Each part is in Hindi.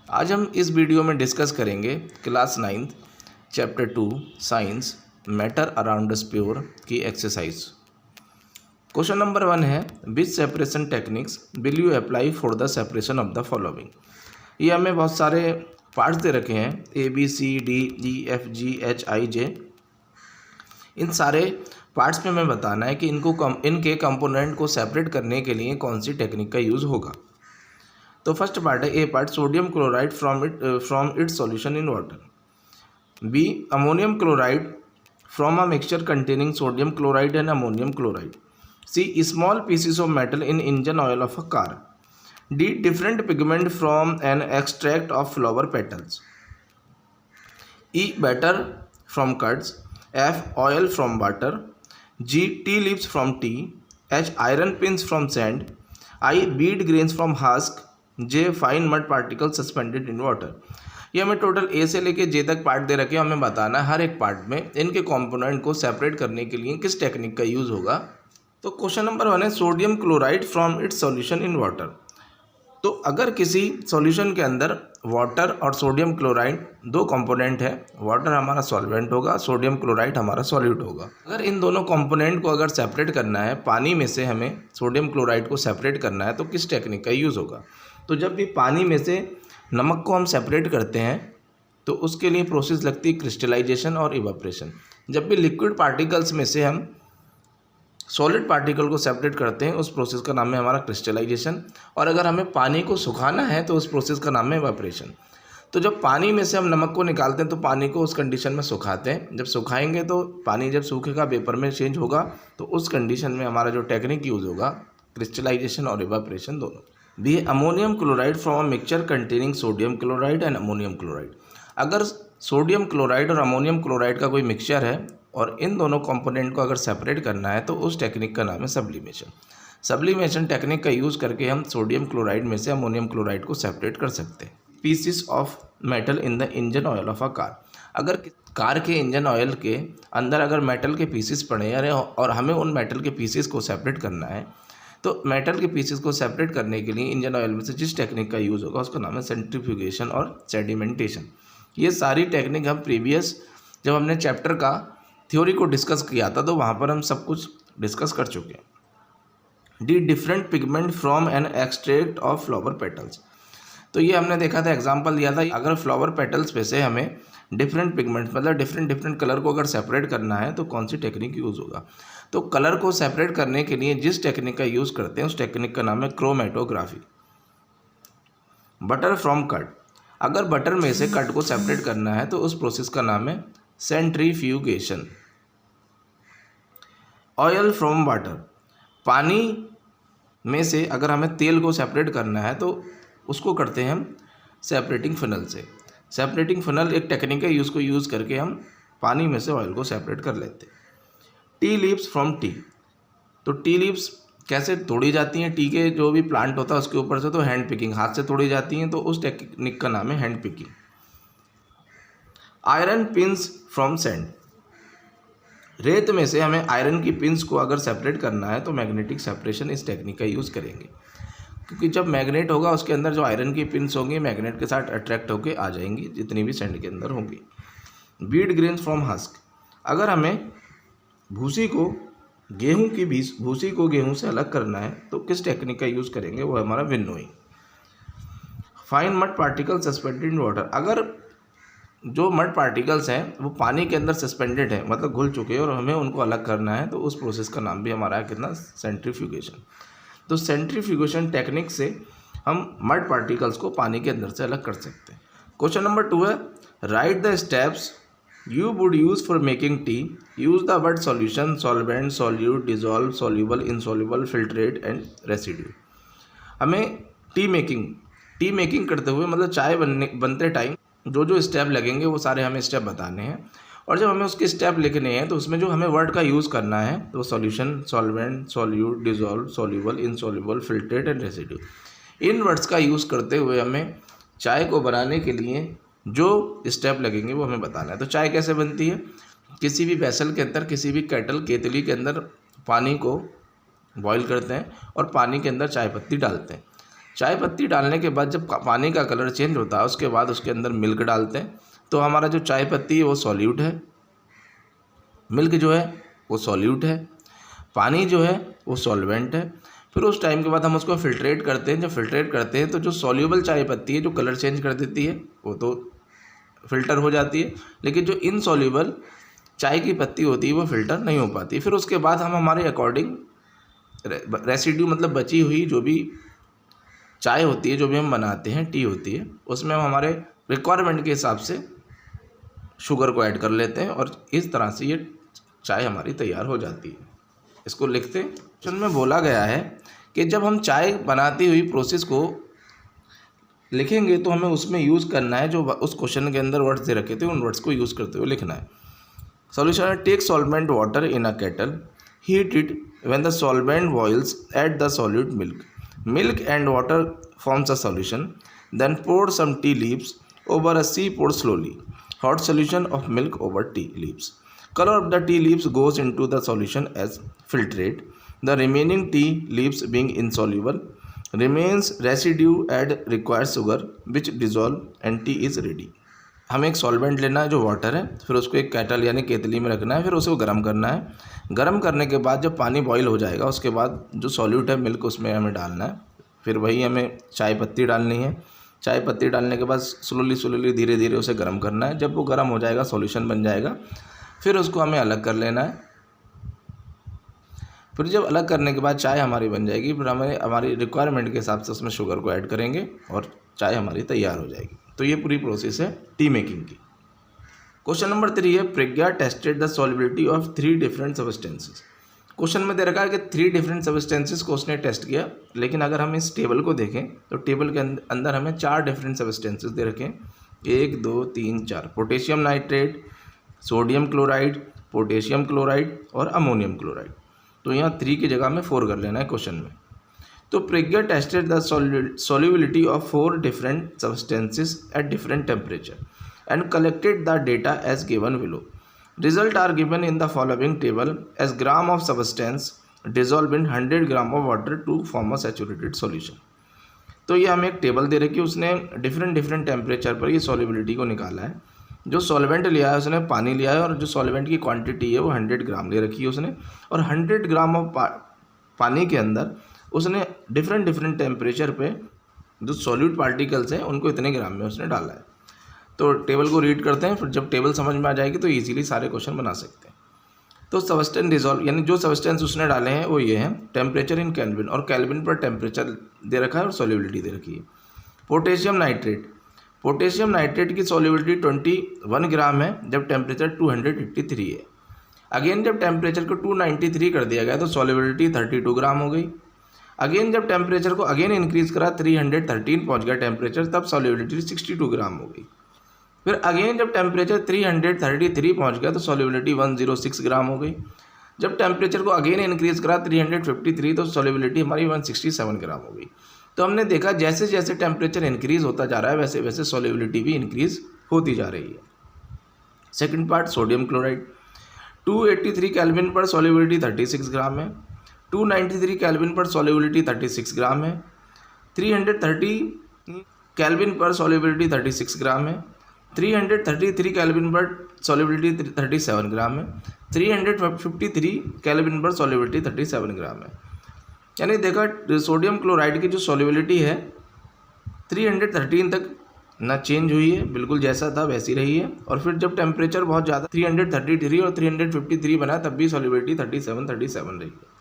आज हम इस वीडियो में डिस्कस करेंगे class 9 chapter 2 science matter around the us pure की एक्सरसाइज। क्वेश्चन नंबर 1 है which separation techniques will you apply for the separation of the following. ये हमें बहुत सारे पार्ट्स दे रखे हैं ABCDEFGHIJ। इन सारे पार्ट्स में हमें बताना है कि इनके कंपोनेंट को सेपरेट करने के लिए कौन सी टेक्निक का यूज़ होगा। तो फर्स्ट पार्ट है A part sodium chloride from its solution in water. B ammonium chloride from a mixture containing sodium chloride and ammonium chloride. C small pieces of metal in engine oil of a car. D different pigment from an extract of flower petals. E butter from curds. F oil from water. G tea leaves from tea. H iron pins from sand. I bead grains from husk. J fine mud particle suspended in water. ये हमें टोटल ए से लेके जे तक पार्ट दे रखे हैं। हमें बताना है हर एक पार्ट में इनके कंपोनेंट को सेपरेट करने के लिए किस टेक्निक का यूज़ होगा। तो क्वेश्चन नंबर 1 है sodium chloride from its solution in water. तो अगर किसी सॉल्यूशन के अंदर वाटर और सोडियम क्लोराइड दो कंपोनेंट है, वाटर हमारा सॉल्वेंट होगा, सोडियम क्लोराइड हमारा सॉल्यूट होगा। अगर इन दोनों कंपोनेंट को अगर सेपरेट करना है, पानी में से हमें सोडियम क्लोराइड को सेपरेट करना है तो किस टेक्निक का यूज़ होगा। तो जब भी पानी में से नमक को हम सेपरेट करते हैं तो उसके लिए प्रोसेस लगती है क्रिस्टलाइजेशन और इवापोरेशन। जब भी लिक्विड पार्टिकल्स में से हम सॉलिड पार्टिकल को सेपरेट करते हैं उस प्रोसेस का नाम है हमारा क्रिस्टलाइजेशन। और अगर हमें पानी को सुखाना है तो उस प्रोसेस का नाम है इवापोरेशन। तो जब पानी में से हम नमक को निकालते हैं तो पानी को उस कंडीशन में सुखाते हैं। जब सुखाएंगे तो पानी जब सूखेगा वेपर में चेंज होगा, तो उस कंडीशन में हमारा जो टेक्निक यूज़ होगा क्रिस्टलाइजेशन और इवापोरेशन दोनों। B ammonium chloride from a mixture containing sodium chloride and ammonium chloride. अगर सोडियम क्लोराइड और अमोनियम क्लोराइड का कोई मिक्सचर है और इन दोनों कंपोनेंट को अगर सेपरेट करना है तो उस टेक्निक का नाम है सब्लिमेशन। सब्लिमेशन टेक्निक का यूज़ करके हम सोडियम क्लोराइड में से अमोनियम क्लोराइड को सेपरेट कर सकते हैं। Pieces of metal in the engine oil of a car. अगर कार के इंजन ऑयल के अंदर अगर मेटल के पीसेस पड़े हैं और हमें उन मेटल के पीसेस को सेपरेट करना है तो मेटल के पीसेस को सेपरेट करने के लिए इंजन ऑयल में से जिस टेक्निक का यूज़ होगा उसका नाम है सेंट्रीफ्यूगेशन और सेडिमेंटेशन। ये सारी टेक्निक हम प्रीवियस जब हमने चैप्टर का थ्योरी को डिस्कस किया था तो वहाँ पर हम सब कुछ डिस्कस कर चुके हैं। D different pigment from an extract of flower petals. तो ये हमने देखा था, एग्जांपल दिया था, अगर फ्लावर पेटल्स पे से हमें डिफरेंट पिगमेंट मतलब डिफरेंट कलर को अगर सेपरेट करना है तो कौन सी टेक्निक यूज़ होगा। तो कलर को सेपरेट करने के लिए जिस टेक्निक का यूज़ करते हैं उस टेक्निक का नाम है क्रोमेटोग्राफी। Butter from curd. अगर बटर में से कर्ड को सेपरेट करना है तो उस प्रोसेस का नाम है सेंट्रीफ्यूगेशन। Oil from water. पानी में से अगर हमें तेल को सेपरेट करना है तो उसको करते हैं हम सेपरेटिंग फनल से। सेपरेटिंग फनल एक टेक्निक है, उसको यूज़ करके हम पानी में से ऑयल को सेपरेट कर लेते हैं। T leaves from T. तो टी लीव्स कैसे तोड़ी जाती हैं, टी के जो भी प्लांट होता है उसके ऊपर से, तो हैंड पिकिंग, हाथ से तोड़ी जाती हैं, तो उस टेक्निक का नाम है hand picking. Iron pins from sand. रेत में से हमें आयरन की पिंस को अगर सेपरेट करना है तो मैग्नेटिक सेपरेशन इस टेक्निक का यूज़ करेंगे, क्योंकि जब मैग्नेट होगा उसके अंदर जो आयरन की पिंस होंगी मैग्नेट के साथ अट्रैक्ट होकर आ जाएंगी जितनी भी सैंड के अंदर होंगी। Beed grains from husk. अगर हमें भूसी को गेहूं से अलग करना है तो किस टेक्निक का यूज़ करेंगे, वो हमारा winnowing. Fine mud particle suspended in water. अगर जो मड पार्टिकल्स हैं वो पानी के अंदर सस्पेंडेड है मतलब घुल चुके हैं और हमें उनको अलग करना है तो उस प्रोसेस का नाम भी हमारा है कितना, सेंट्रीफ्यूगेशन। तो सेंट्रीफ्यूगेशन टेक्निक से हम मड पार्टिकल्स को पानी के अंदर से अलग कर सकते हैं। क्वेश्चन नंबर 2 है right the steps you would use for making tea. Use the word solution, solvent, solute, dissolve, soluble, insoluble, filtrate and residue. हमें टी मेकिंग करते हुए मतलब चाय बनते टाइम जो जो स्टेप लगेंगे वो सारे हमें स्टेप बताने हैं, और जब हमें उसके स्टेप लिखने हैं तो उसमें जो हमें वर्ड का यूज़ करना है तो solution, solvent, solute, dissolve, soluble, insoluble, filtrate and residue. In words का यूज़ करते हुए हमें चाय को बनाने के लिए जो स्टेप लगेंगे वो हमें बताना है। तो चाय कैसे बनती है, किसी भी वेसल के अंदर, किसी भी केतली के अंदर पानी को बॉईल करते हैं और पानी के अंदर चाय पत्ती डालते हैं। चाय पत्ती डालने के बाद जब पानी का कलर चेंज होता है उसके बाद उसके अंदर मिल्क डालते हैं, तो हमारा जो चाय पत्ती है वो सॉल्यूट है, मिल्क जो है वो सॉल्यूट है, पानी जो है वो सॉल्वेंट है। फिर उस टाइम के बाद हम उसको फिल्ट्रेट करते हैं। जब फिल्ट्रेट करते हैं तो जो सॉल्यूबल चाय पत्ती है जो कलर चेंज कर देती है वो तो फ़िल्टर हो जाती है, लेकिन जो इनसॉल्यूबल चाय की पत्ती होती है वो फ़िल्टर नहीं हो पाती। फिर उसके बाद हम हमारे अकॉर्डिंग रेसिड्यू मतलब बची हुई जो भी चाय होती है, जो भी हम बनाते हैं, टी होती है, उसमें हम हमारे रिक्वायरमेंट के हिसाब से शुगर को ऐड कर लेते हैं और इस तरह से ये चाय हमारी तैयार हो जाती है। इसको लिखते हैं। क्वेश्चन में बोला गया है कि जब हम चाय बनाती हुई प्रोसेस को लिखेंगे तो हमें उसमें यूज़ करना है जो उस क्वेश्चन के अंदर वर्ड्स दे रखे थे, उन वर्ड्स को यूज़ करते हुए लिखना है। सॉल्यूशन है, take solvent water in a kettle, heat it, when the solvent boils add the solute milk and water forms a solution, then pour some tea leaves over a sea, pour slowly hot solution of milk over tea leaves. Color of the tea leaves goes into the solution as filtrate. The remaining tea leaves being insoluble remains residue, add required sugar which dissolve and tea is ready. हमें एक सॉल्वेंट लेना है जो वाटर है, फिर उसको एक केटल यानी केतली में रखना है, फिर उसे गर्म करना है। गर्म करने के बाद जब पानी बॉईल हो जाएगा उसके बाद जो सॉल्यूट है मिल्क उसमें हमें डालना है। फिर वही हमें चाय पत्ती डालनी है। चाय पत्ती डालने के बाद स्लोली धीरे धीरे उसे गर्म करना है। जब वो गर्म हो जाएगा सॉल्यूशन बन जाएगा, फिर उसको हमें अलग कर लेना है। फिर जब अलग करने के बाद चाय हमारी बन जाएगी, फिर हमें हमारी रिक्वायरमेंट के हिसाब से उसमें शुगर को ऐड करेंगे और चाय हमारी तैयार हो जाएगी। तो ये पूरी प्रोसेस है टी मेकिंग की। क्वेश्चन नंबर 3 है, Pragya tested the solubility of 3 different substances. Question में दे रखा है कि 3 डिफरेंट सब्सटेंसेस को उसने टेस्ट किया, लेकिन अगर हम इस टेबल को देखें तो टेबल के अंदर हमें 4 डिफरेंट सब्सटेंसेस दे रखे हैं, 1 2 3 4। Potassium nitrate, sodium chloride, potassium chloride और अमोनियम क्लोराइड। तो यहाँ 3 की जगह में 4 कर लेना है क्वेश्चन में। तो प्रज्ञा tested the solubility of 4 different substances at different temperature and collected the data as given below. Results are given in the following table as gram of substance dissolved in 100 gram of water to form a saturated solution. तो ये हमें एक टेबल दे रखी है, उसने डिफरेंट टेम्परेचर पर ये सॉल्युबिलिटी को निकाला है। जो सॉल्वेंट लिया है उसने पानी लिया है और जो सॉल्वेंट की क्वांटिटी है वो 100 ग्राम ले रखी है उसने, और 100 ग्राम ऑफ पानी के अंदर उसने डिफरेंट टेम्परेचर पे जो सॉल्यूट पार्टिकल्स हैं उनको इतने ग्राम में उसने डाला है। तो टेबल को रीड करते हैं, फिर जब टेबल समझ में आ जाएगी तो इजीली सारे क्वेश्चन बना सकते हैं। तो सब्सटेंस डिजॉल्व यानी जो सब्सटेंस उसने डाले हैं वो ये हैं, टेम्परेचर इन केल्विन, और केल्विन पर टेम्परेचर दे रखा है और सॉल्युबिलिटी दे रखी है। पोटेशियम नाइट्रेट की सॉल्युबिलिटी 21 ग्राम है जब टेम्परेचर 283 है। अगेन जब टेम्परेचर को 293 कर दिया गया तो सॉल्युबिलिटी 32 ग्राम हो गई। अगेन जब टेम्परेचर को अगेन इंक्रीज करा 313 पहुंच गया टेम्परेचर, तब सॉल्युबिलिटी 62 ग्राम हो गई। फिर अगेन जब टेम्परेचर 333 पहुंच गया तो सॉल्युबिलिटी 106 ग्राम हो गई। जब टेम्परेचर को अगेन इंक्रीज करा 353 तो सॉल्युबिलिटी हमारी 167 ग्राम हो गई। तो हमने देखा जैसे जैसे टेम्परेचर इंक्रीज होता जा रहा है वैसे वैसे सॉल्युबिलिटी भी इंक्रीज होती जा रही है। Second part, sodium chloride, 283 kelvin पर सॉल्युबिलिटी 36 ग्राम है, 293 केल्विन पर सॉल्युबिलिटी 36 ग्राम है, 330 केल्विन पर सॉल्युबिलिटी 36 ग्राम है, 333 केल्विन पर सॉल्युबिलिटी 37 ग्राम है, 353 केल्विन पर सॉल्युबिलिटी 37 ग्राम है। यानी देखा सोडियम क्लोराइड की जो सॉल्युबिलिटी है 313 तक ना चेंज हुई है, बिल्कुल जैसा था वैसी रही है। और फिर जब टेम्परेचर बहुत ज़्यादा 333 और 353 बना तब भी सॉल्युबिलिटी 37 रही है।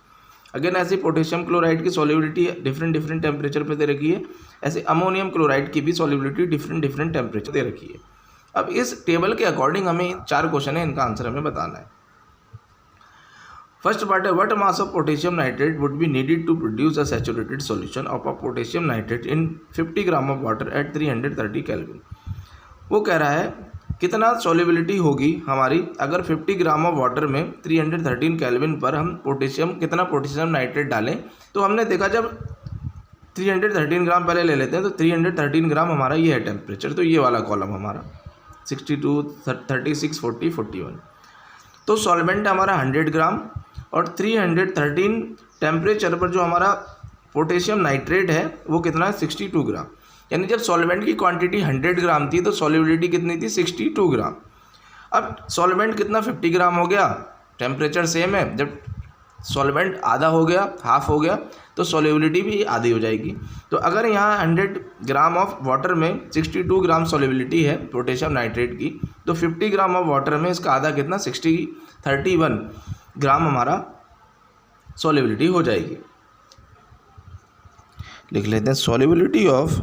अगेन ऐसे पोटेशियम क्लोराइड की सॉल्युबिलिटी डिफरेंट टेम्परेचर पे दे रखी है, ऐसे अमोनियम क्लोराइड की भी सॉल्युबिलिटी डिफरेंट टेम्परेचर दे रखी है। अब इस टेबल के अकॉर्डिंग हमें 4 क्वेश्चन है, इनका आंसर हमें बताना है। फर्स्ट पार्ट है, what mass of potassium nitrate would be needed to produce a saturated solution of a potassium nitrate in 50 gram of water at 330 kelvin. वो कह रहा है कितना सॉल्युबिलिटी होगी हमारी अगर 50 ग्राम ऑफ वाटर में 313 केल्विन पर हम कितना पोटेशियम नाइट्रेट डालें। तो हमने देखा जब 313 ग्राम पहले ले लेते हैं तो 313 ग्राम हमारा ये है टेम्परेचर, तो ये वाला कॉलम हमारा 62, 36, 40, 41। तो सॉल्वेंट हमारा 100 ग्राम और 313 टेम्परेचर पर जो हमारा पोटेशियम नाइट्रेट है वो कितना है 62 ग्राम। यानी जब सॉल्वेंट की क्वांटिटी 100 ग्राम थी तो सॉल्युबिलिटी कितनी थी 62 ग्राम। अब सॉल्वेंट कितना 50 ग्राम हो गया, टेम्परेचर सेम है, जब सॉल्वेंट आधा हो गया, हाफ हो गया, तो सॉल्युबिलिटी भी आधी हो जाएगी। तो अगर यहाँ 100 ग्राम ऑफ वाटर में 62 ग्राम सॉल्युबिलिटी है पोटेशियम नाइट्रेट की, तो 50 ग्राम ऑफ वाटर में इसका आधा कितना 31 ग्राम हमारा सॉल्युबिलिटी हो जाएगी। लिख लेते हैं solubility of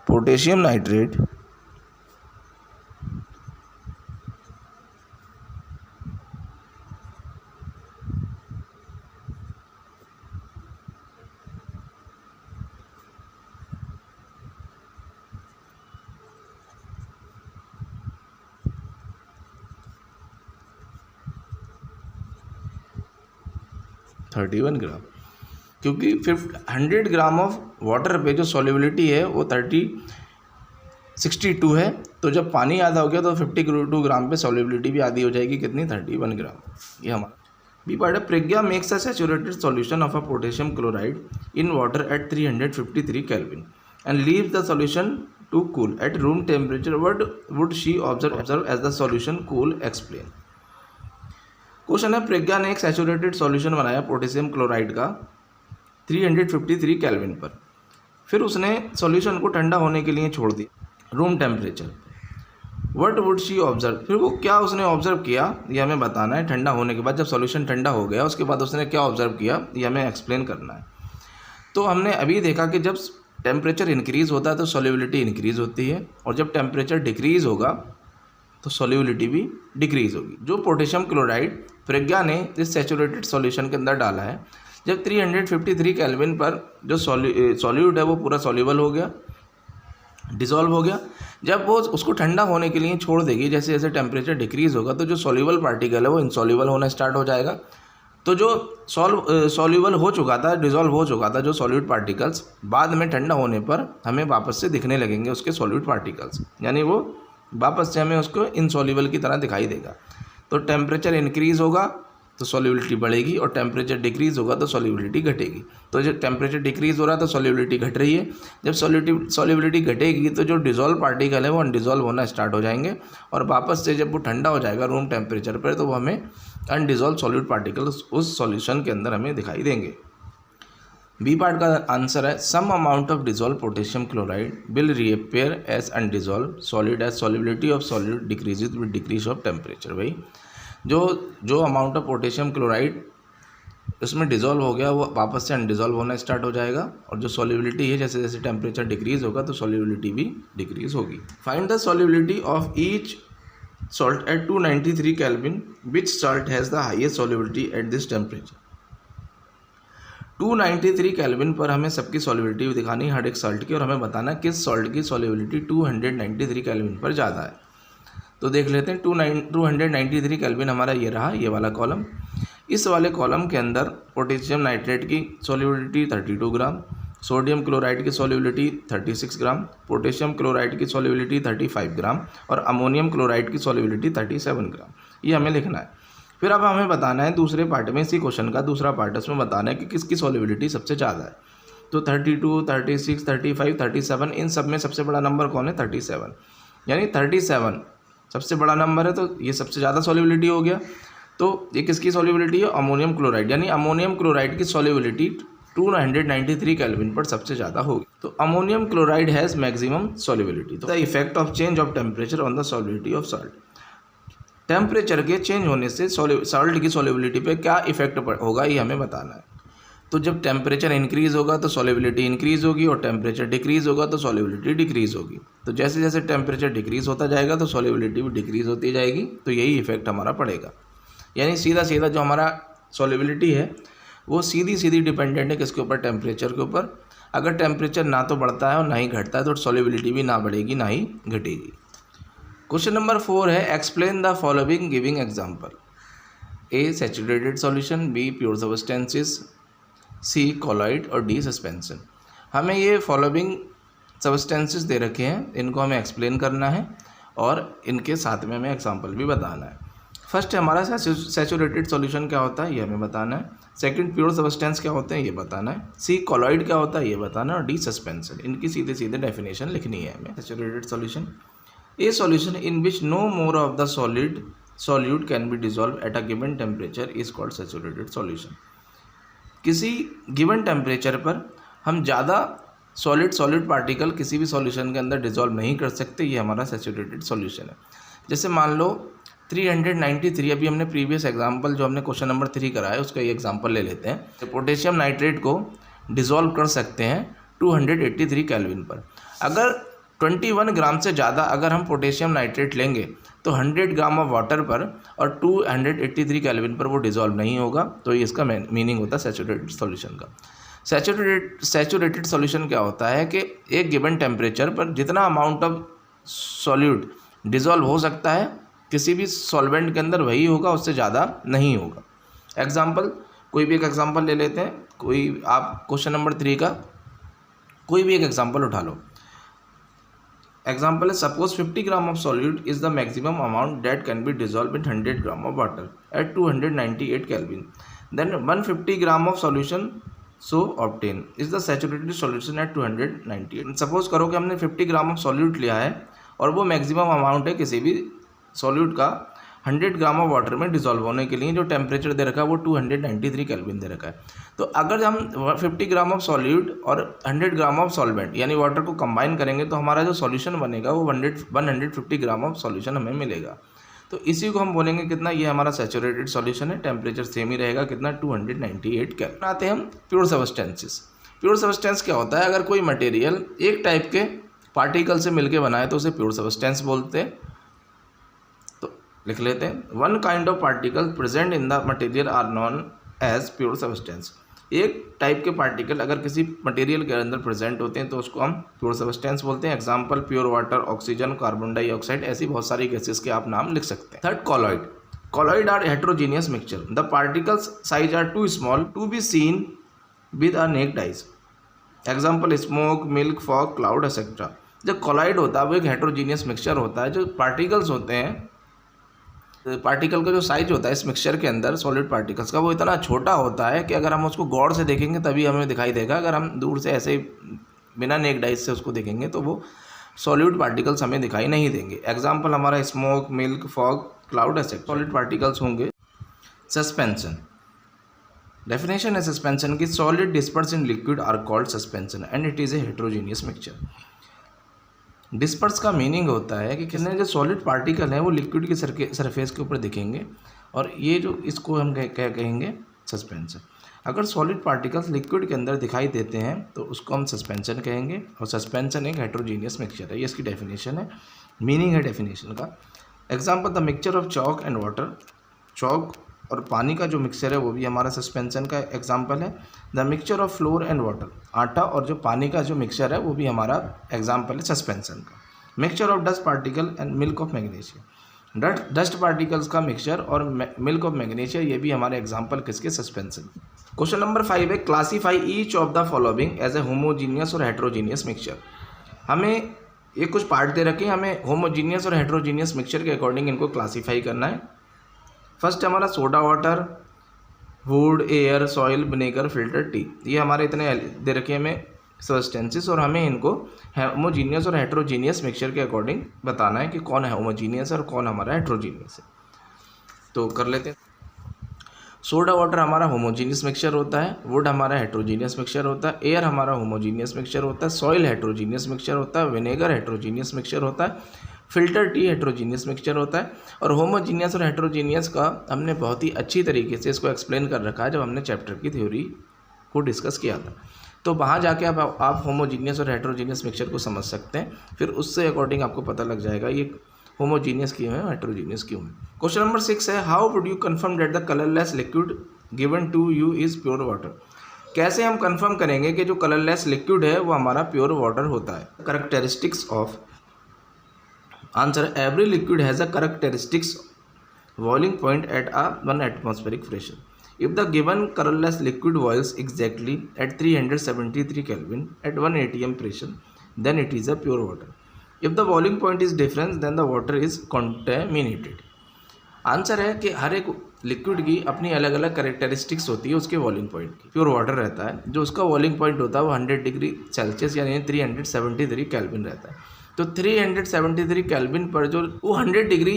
potassium nitrate thirty 31 ग्राम, क्योंकि 100 ग्राम ऑफ वाटर पे जो सॉल्युबिलिटी है वो 62 है, तो जब पानी आधा हो गया तो 52 ग्राम पे सॉल्युबिलिटी भी आधी हो जाएगी, कितनी 31 ग्राम। ये हमारा बी पार्ट है। Pragya makes a saturated solution of a potassium chloride in water at 353 kelvin and leave the solution to cool at room temperature. What would she observe as the solution cool, explain. Question है, प्रज्ञा ने एक सैचुरेटेड सॉल्यूशन बनाया पोटेशियम क्लोराइड का 353 केल्विन पर, फिर उसने सॉल्यूशन को ठंडा होने के लिए छोड़ दिया room temperature. What would she observe, फिर वो क्या उसने ऑब्जर्व किया ये हमें बताना है। ठंडा होने के बाद जब सॉल्यूशन ठंडा हो गया उसके बाद उसने क्या ऑब्जर्व किया ये हमें एक्सप्लेन करना है। तो हमने अभी देखा कि जब टेम्परेचर इंक्रीज़ होता है तो सॉल्युबिलिटी इंक्रीज़ होती है, और जब टेम्परेचर डिक्रीज़ होगा तो सॉल्युबिलिटी भी डिक्रीज़ होगी। जो पोटेशियम क्लोराइड प्रज्ञा ने इस सैचुरेटेड सॉल्यूशन के अंदर डाला है, जब 353 केल्विन पर जो सॉल्यूट है वो पूरा सॉल्यूबल हो गया, डिसॉल्व हो गया। जब वो उसको ठंडा होने के लिए छोड़ देगी, जैसे जैसे टेम्परेचर डिक्रीज़ होगा तो जो सॉल्यूबल पार्टिकल है वो इनसॉल्यूबल होना स्टार्ट हो जाएगा। तो जो सॉल्यूबल हो चुका था, डिसॉल्व हो चुका था जो सॉल्यूट पार्टिकल्स, बाद में ठंडा होने पर हमें वापस से दिखने लगेंगे उसके सॉल्यूट पार्टिकल्स, यानी वो वापस से हमें उसको इनसॉल्यूबल की तरह दिखाई देगा। तो टेम्परेचर इंक्रीज़ होगा तो सॉल्युबिलिटी बढ़ेगी, और टेम्परेचर डिक्रीज़ होगा तो सॉल्युबिलिटी घटेगी। तो जब टेम्परेचर डिक्रीज़ हो रहा है तो सॉल्युबिलिटी घट रही है, जब सॉल्युबिलिटी घटेगी तो जो डिसॉल्व पार्टिकल है वो अनडिसॉल्व होना स्टार्ट हो जाएंगे, और वापस से जब वो ठंडा हो जाएगा रूम टेम्परेचर पर तो वो हमें अनडिसॉल्व सॉल्यूट पार्टिकल्स उस सॉल्यूशन के अंदर हमें दिखाई देंगे। बी पार्ट का आंसर है, some amount of dissolve potassium chloride will reappear as undissolve solid as solubility of solid decreases with decrease of temperature. भाई जो अमाउंट ऑफ पोटेशियम क्लोराइड उसमें डिसॉल्व हो गया वो वापस से अनडिसॉल्व होना स्टार्ट हो जाएगा, और जो सॉल्युबिलिटी है जैसे जैसे टेम्परेचर डिक्रीज होगा तो सॉल्युबिलिटी भी डिक्रीज होगी। Find the solubility of each salt at 293 kelvin, which salt has the highest solubility at this temperature. 293 kelvin पर हमें सबकी सॉल्युबिलिटी दिखानी है हर एक सॉल्ट की, और हमें बताना किस सॉल्ट की सॉल्युबिलिटी 293 केल्विन पर ज़्यादा है। तो देख लेते हैं 293 केल्विन हमारा ये रहा, ये वाला कॉलम। इस वाले कॉलम के अंदर पोटेशियम नाइट्रेट की सॉल्युबिलिटी 32 ग्राम, सोडियम क्लोराइड की सॉल्युबिलिटी 36 ग्राम, पोटेशियम क्लोराइड की सॉल्युबिलिटी 35 ग्राम, और अमोनियम क्लोराइड की सॉल्युबिलिटी 37 ग्राम। ये हमें लिखना है। फिर अब हमें बताना है दूसरे पार्ट में, इसी क्वेश्चन का दूसरा पार्ट है, उसमें बताना है कि किसकी सॉल्युबिलिटी सबसे ज़्यादा है। तो 32, 36, 35, 37, इन सब में सबसे बड़ा नंबर कौन है 37, यानी 37 सबसे बड़ा नंबर है, तो ये सबसे ज़्यादा सॉल्युबिलिटी हो गया। तो ये किसकी सॉल्युबिलिटी है, अमोनियम क्लोराइड, यानी अमोनियम क्लोराइड की सॉल्युबिलिटी 293 केल्विन पर सबसे ज़्यादा होगी। तो ammonium chloride has maximum solubility. तो the effect of change of temperature on the solubility of salt, temperature के चेंज होने से सॉल्ट की सॉल्युबिलिटी पे क्या इफेक्ट होगा ये हमें बताना है। तो जब टेम्परेचर इंक्रीज़ होगा तो सॉल्युबिलिटी इंक्रीज़ होगी, और टेम्परेचर डिक्रीज़ होगा तो सॉल्युबिलिटी डिक्रीज़ होगी। तो जैसे जैसे टेम्परेचर डिक्रीज़ होता जाएगा तो सॉल्युबिलिटी भी डिक्रीज़ होती जाएगी, तो यही इफेक्ट हमारा पड़ेगा। यानी सीधा सीधा जो हमारा सॉल्युबिलिटी है वो सीधी सीधी डिपेंडेंट है किसके ऊपर, टेम्परेचर के ऊपर। अगर टेम्परेचर ना तो बढ़ता है और ना ही घटता है तो सॉल्युबिलिटी भी ना बढ़ेगी ना ही घटेगी। क्वेश्चन नंबर 4 है, explain the following giving example. A saturated solution, B pure substances, C colloid, और डी सस्पेंशन। हमें ये फॉलोइंग सब्सटेंसेस दे रखे हैं, इनको हमें एक्सप्लेन करना है और इनके साथ में हमें एग्जाम्पल भी बताना है। फर्स्ट हमारा सैचुरेटेड सॉल्यूशन क्या होता है ये हमें बताना है, सेकंड प्योर सब्सटेंस क्या होते हैं ये बताना है, सी कॉलॉइड क्या होता है ये बताना है, और डी सस्पेंशन। इनकी सीधे सीधे डेफिनेशन लिखनी है हमें। Saturated solution, a solution in which no more of the solute can be dissolve at a given temperature is called saturated solution. किसी गिवन टेम्परेचर पर हम ज़्यादा सॉलिड पार्टिकल किसी भी सॉल्यूशन के अंदर डिजॉल्व नहीं कर सकते, ये हमारा सैचुरेटेड सॉल्यूशन है। जैसे मान लो 393, अभी हमने प्रीवियस एग्जांपल जो हमने क्वेश्चन नंबर 3 कराया है उसका ये एग्जांपल ले लेते हैं। तो पोटेशियम नाइट्रेट को डिजॉल्व कर सकते हैं 283 केल्विन पर। अगर 21 ग्राम से ज़्यादा अगर हम पोटेशियम नाइट्रेट लेंगे तो 100 ग्राम ऑफ वाटर पर और 283 केल्विन पर वो डिजॉल्व नहीं होगा। तो ये इसका मीनिंग होता है सैचुरेटेड सॉल्यूशन का। सैचुरेटेड सॉल्यूशन क्या होता है कि एक गिवन टेम्परेचर पर जितना अमाउंट ऑफ सॉल्यूट डिजॉल्व हो सकता है किसी भी सॉल्वेंट के अंदर वही होगा, उससे ज़्यादा नहीं होगा। एग्जाम्पल, कोई भी एक एग्जाम्पल ले लेते हैं। कोई आप क्वेश्चन नंबर 3 का कोई भी एक एग्जाम्पल उठा लो। एग्जाम्पल है, suppose 50 gram of solute is the maximum amount that can be dissolve in 100 gram of water at 298 kelvin, then 150 gram of solution so obtain is the saturated solution at 298। Suppose करो कि हमने 50 ग्राम ऑफ सॉल्यूट लिया है और वो मैक्सिमम अमाउंट है किसी भी सॉल्यूट का 100 ग्राम ऑफ वाटर में डिजॉल्व होने के लिए। जो टेम्परेचर दे रखा है वो 293 केल्विन दे रखा है। तो अगर हम 50 ग्राम ऑफ सॉल्यूट और 100 ग्राम ऑफ सॉल्वेंट यानी वाटर को कंबाइन करेंगे तो हमारा जो सॉल्यूशन बनेगा वो 150 ग्राम ऑफ सॉल्यूशन हमें मिलेगा। तो इसी को हम बोलेंगे कितना, ये हमारा सैचुरेटेड सॉल्यूशन है। टेम्परेचर सेम ही रहेगा कितना, 298 केल्विन। आते हैं हम प्योर सब्सटेंसेस। प्योर सब्सटेंस क्या होता है, अगर कोई मटेरियल एक टाइप के पार्टिकल से मिलकर बनाए तो उसे प्योर सब्सटेंस बोलते हैं। तो लिख लेते हैं, one kind of particle present in the material are known as pure substance. एक टाइप के पार्टिकल अगर किसी मटेरियल के अंदर प्रेजेंट होते हैं तो उसको हम प्योर सब्सटेंस बोलते हैं। Example, pure water, oxygen, carbon dioxide, ऐसी बहुत सारी गैसेस के आप नाम लिख सकते हैं। Third, colloid. Colloid are heterogeneous mixture, the particles size are too small to be seen with a naked eyes. Example, smoke, milk, fog, cloud etcetera. जो कॉलॉइड होता है वो एक हेट्रोजीनियस मिक्सचर होता है। जो पार्टिकल्स होते हैं, पार्टिकल का जो साइज होता है इस मिक्सचर के अंदर सॉलिड पार्टिकल्स का, वो इतना छोटा होता है कि अगर हम उसको गौर से देखेंगे तभी हमें दिखाई देगा। अगर हम दूर से ऐसे बिना नेक्ड आइज से उसको देखेंगे तो वो सॉलिड पार्टिकल्स हमें दिखाई नहीं देंगे। एग्जाम्पल हमारा smoke, milk, fog, cloud etcetera solid particles होंगे। सस्पेंशन, डेफिनेशन है सस्पेंशन की, solid disperse in liquid are called suspension and it is a heterogeneous mixture. Disperse का मीनिंग होता है कि कितने जो सॉलिड पार्टिकल हैं वो लिक्विड के सरफेस के ऊपर दिखेंगे और ये जो इसको हम क्या कहेंगे, सस्पेंशन। अगर सॉलिड पार्टिकल्स लिक्विड के अंदर दिखाई देते हैं तो उसको हम सस्पेंशन कहेंगे। और सस्पेंशन एक हेट्रोजीनियस मिक्सचर है, ये इसकी डेफिनेशन है, मीनिंग है डेफिनेशन का। Example, the mixture of chalk and water, chalk और पानी का जो मिक्सचर है वो भी हमारा सस्पेंशन का एग्जाम्पल है। The mixture of floor and water, आटा और जो पानी का जो मिक्सचर है वो भी हमारा एग्जाम्पल है सस्पेंशन का। Mixture of dust particle and milk of magnesia, dust particles का मिक्सचर और मिल्क ऑफ मैग्नीशिया, ये भी हमारे एग्जाम्पल किसके, सस्पेंशन। क्वेश्चन नंबर 5 है, classify each of the following as a homogeneous और हेट्रोजीनियस मिक्सचर। हमें ये कुछ पार्ट दे रखे हैं, हमें होमोजीनियस और हेट्रोजीनियस मिक्सचर के अकॉर्डिंग इनको क्लासीफाई करना है। फर्स्ट हमारा soda water, would, air, soil, vinegar, filter, T, ये हमारे इतने दे रखे हैं हमें सब्सटेंसेस और हमें इनको होमोजीनियस और हेट्रोजीनियस मिक्सचर के अकॉर्डिंग बताना है कि कौन है होमोजीनियस और कौन हमारा हेट्रोजीनियस है। तो कर लेते हैं। सोडा वाटर हमारा होमोजीनियस मिक्सचर होता है, वुड हमारा हेट्रोजीनियस मिक्सचर होता है, एयर हमारा होमोजीनियस मिक्सचर होता है, सॉइल हेट्रोजीनियस मिक्सचर होता है, विनेगर हेट्रोजीनियस मिक्सचर होता है, फिल्टर टी हेट्रोजीनियस मिक्सचर होता है। और होमोजीनियस और हेट्रोजीनियस का हमने बहुत ही अच्छी तरीके से इसको एक्सप्लेन कर रखा है जब हमने चैप्टर की थ्योरी को डिस्कस किया था। तो वहाँ जाके आप होमोजीनियस और हेट्रोजीनियस मिक्सचर को समझ सकते हैं, फिर उससे अकॉर्डिंग आपको पता लग जाएगा ये होमोजीनियस क्यों है, हेट्रोजीनियस क्यों है। क्वेश्चन नंबर 6 है, how would you confirm that the colourless liquid given to you is pure water. कैसे हम कन्फर्म करेंगे कि जो कलरलेस लिक्विड है वो हमारा प्योर वाटर होता है। Characteristics of answer, every liquid has a characteristics boiling point at a 1 atmospheric pressure. If the given colorless liquid boils exactly at 373 Kelvin at 1 atm pressure, then it is a pure water. If the boiling point is different, then the water is contaminated. Answer है कि हर एक लिक्विड की अपनी अलग अलग कैरेक्टरिस्टिक्स होती है उसके बॉइलिंग पॉइंट की। प्योर वाटर रहता है जो उसका बॉइलिंग पॉइंट होता है वो 100 डिग्री सेल्सियस यानी 373 केल्विन रहता है। तो 373 केल्विन पर जो वो 100 डिग्री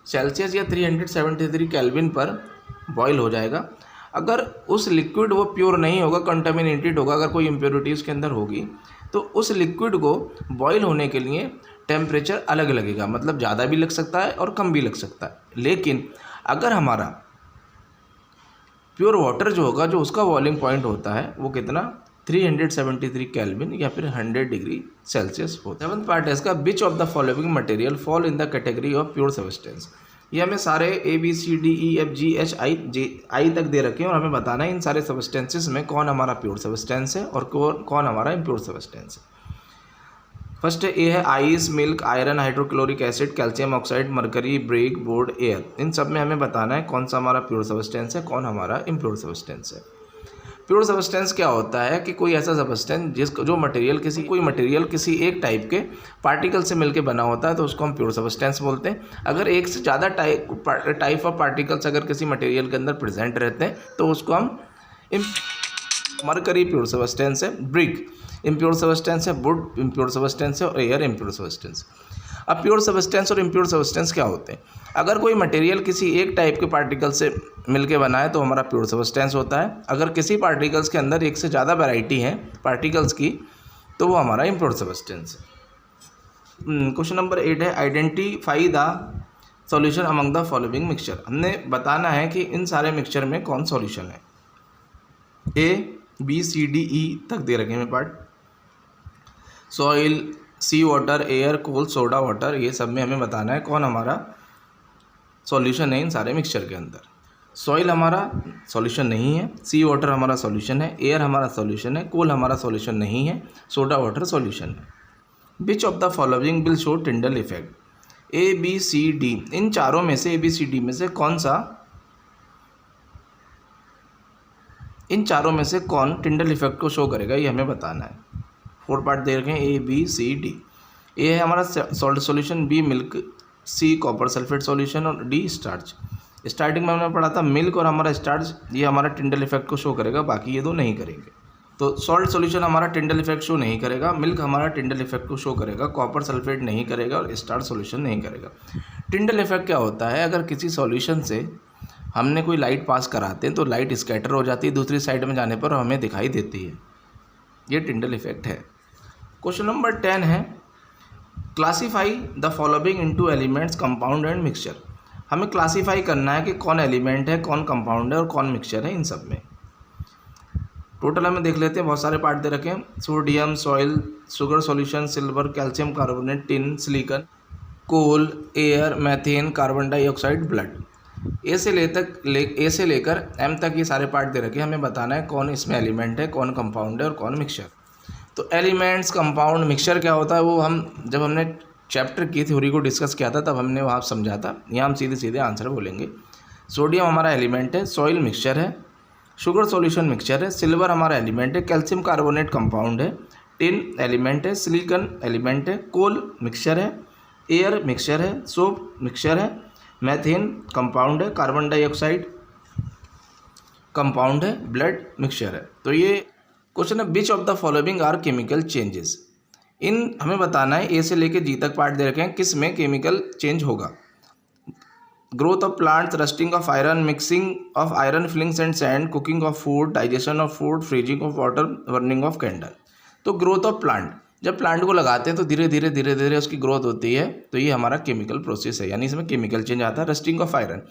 सेल्सियस या 373 केल्विन पर बॉयल हो जाएगा। अगर उस लिक्विड वो प्योर नहीं होगा, कंटामिनेटेड होगा, अगर कोई इम्प्योरिटी उसके अंदर होगी तो उस लिक्विड को बॉयल होने के लिए टेम्परेचर अलग लगेगा, मतलब ज़्यादा भी लग सकता है और कम भी लग सकता है। लेकिन अगर हमारा प्योर वाटर जो होगा, जो उसका बॉइलिंग पॉइंट होता है वो कितना 373 केल्विन या फिर 100 डिग्री सेल्सियस होता है। 7th पार्ट है इसका, विच of the following material fall in the category of pure substance. ये हमें सारे ABCDEFGHI तक दे रखे हैं और हमें बताना है इन सारे सब्सटेंसेस में कौन हमारा प्योर सब्सटेंस है और कौन हमारा इम्प्योर सब्सटेंस है। फर्स्ट ए है ice, milk, iron, hydrochloric acid, calcium oxide, mercury, brick, board, air. इन सब में हमें बताना है कौन सा हमारा प्योर सब्सटेंस है, कौन हमारा इम्प्योर सब्सटेंस है। प्योर सब्सटेंस क्या होता है कि कोई ऐसा सब्सटेंस कोई मटेरियल किसी एक टाइप के पार्टिकल से मिलकर बना होता है तो उसको हम प्योर सब्सटेंस बोलते हैं। अगर एक से ज़्यादा टाइप ऑफ पार्टिकल्स अगर किसी मटेरियल के अंदर प्रेजेंट रहते हैं तो उसको हम मरकरी प्योर सब्सटेंस है, ब्रिक इम्प्योर सब्सटेंस है, वुड इम्प्योर सब्सटेंस है और एयर इम्प्योर सब्सटेंस। अब प्योर सब्सटेंस और इम्प्योर सब्सटेंस क्या होते हैं? अगर कोई मटेरियल किसी एक टाइप के पार्टिकल से मिलके बना है तो हमारा प्योर सब्सटेंस होता है। अगर किसी पार्टिकल्स के अंदर एक से ज़्यादा वैरायटी है पार्टिकल्स की तो वो हमारा इम्प्योर सब्सटेंस है। क्वेश्चन नंबर 8 है, identify the solution among the following mixture. हमने बताना है कि इन सारे मिक्सचर में कौन सॉल्यूशन है। ABCDE तक दे रखे हैं पार्ट, सॉइल, सी वाटर, एयर, कोल, सोडा वाटर, ये सब में हमें बताना है कौन हमारा सॉल्यूशन है इन सारे मिक्सचर के अंदर। सॉइल हमारा सॉल्यूशन नहीं है, सी वाटर हमारा सॉल्यूशन है, एयर हमारा सॉल्यूशन है, कोल हमारा सॉल्यूशन नहीं है, सोडा वाटर सॉल्यूशन है। Which of the following will show Tyndall effect. ABCD, इन चारों में से ABCD में से कौन सा, इन चारों में से कौन टिंडल इफेक्ट को शो करेगा ये हमें बताना है। 4 पार्ट दे रखे हैं ABCD। ए है हमारा salt solution, B milk, C copper sulphate solution और D स्टार्च। स्टार्टिंग में हमने पढ़ा था मिल्क और हमारा स्टार्च ये हमारा टिंडल इफेक्ट को शो करेगा, बाकी ये दो नहीं करेंगे। तो सॉल्ट सॉल्यूशन हमारा टिंडल इफेक्ट शो नहीं करेगा, मिल्क हमारा टिंडल इफेक्ट को शो करेगा, कॉपर सल्फेट नहीं करेगा और स्टार्च सॉल्यूशन नहीं करेगा। टिंडल इफेक्ट क्या होता है, अगर किसी सॉल्यूशन से हमने कोई लाइट पास कराते हैं तो लाइट स्कैटर हो जाती है दूसरी साइड में जाने पर हमें दिखाई देती है, ये टिंडल इफेक्ट है। क्वेश्चन नंबर 10 है, classify the following into elements, compound and mixture. हमें क्लासीफाई करना है कि कौन एलिमेंट है, कौन कंपाउंड है और कौन मिक्सचर है इन सब में। टोटल हमें देख लेते हैं, बहुत सारे पार्ट दे रखे हैं, sodium, soil, sugar solution, silver, calcium carbonate, tin, silicon, coal, air, methane, carbon dioxide, blood. A से लेकर M तक ये सारे पार्ट दे रखे हैं, हमें बताना है कौन इसमें एलिमेंट है, कौन कंपाउंड है और कौन मिक्सचर। तो एलिमेंट्स, कंपाउंड, मिक्सचर क्या होता है वो हम जब हमने चैप्टर की थ्योरी को डिस्कस किया था तब हमने वहाँ समझा था। यहाँ हम सीधे सीधे आंसर बोलेंगे। सोडियम हमारा एलिमेंट है, सॉइल मिक्सचर है, शुगर सॉल्यूशन मिक्सचर है, सिल्वर हमारा एलिमेंट है, कैल्शियम कार्बोनेट कंपाउंड है, टिन एलिमेंट है, सिलिकॉन एलिमेंट है, कोल मिक्सचर है, एयर मिक्सचर है, सोप मिक्सचर है, मैथेन कंपाउंड है, कार्बन डाइऑक्साइड कंपाउंड है, ब्लड मिक्सचर है। तो ये क्वेश्चन है, which of the following are chemical changes. इन हमें बताना है A से लेके G तक पार्ट दे रखे हैं, किस में केमिकल चेंज होगा। Growth of plants, rusting of iron, mixing of iron filings and sand, cooking of food, digestion of food, freezing of water, burning of candle. तो ग्रोथ ऑफ प्लांट, जब प्लांट को लगाते हैं तो धीरे धीरे उसकी ग्रोथ होती है, तो ये हमारा केमिकल प्रोसेस है, यानी इसमें केमिकल चेंज आता है। रस्टिंग ऑफ आयरन,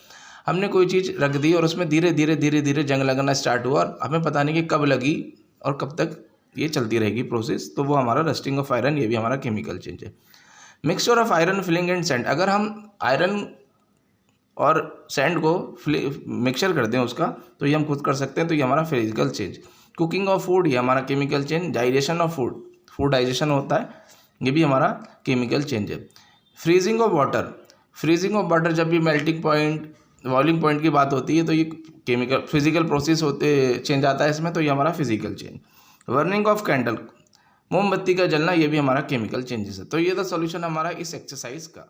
हमने कोई चीज़ रख दी और उसमें धीरे धीरे जंग लगना स्टार्ट हुआ और हमें पता नहीं कि कब लगी और कब तक ये चलती रहेगी प्रोसेस, तो वो हमारा रस्टिंग ऑफ आयरन, ये भी हमारा केमिकल चेंज है। Mixture of iron filling and sand, अगर हम आयरन और सैंड को मिक्सचर कर दें उसका तो ये हम खुद कर सकते हैं, तो ये हमारा physical change. Cooking of food, ये हमारा chemical change. Digestion of food digestion होता है, ये भी हमारा केमिकल चेंज है। फ्रीजिंग ऑफ वाटर, जब भी मेल्टिंग पॉइंट, बॉइलिंग पॉइंट की बात होती है तो ये केमिकल फिजिकल प्रोसेस चेंज आता है इसमें, तो ये हमारा physical change. Burning of candle, मोमबत्ती का जलना, ये भी हमारा केमिकल चेंजेस है। तो ये था सॉल्यूशन हमारा इस एक्सरसाइज का।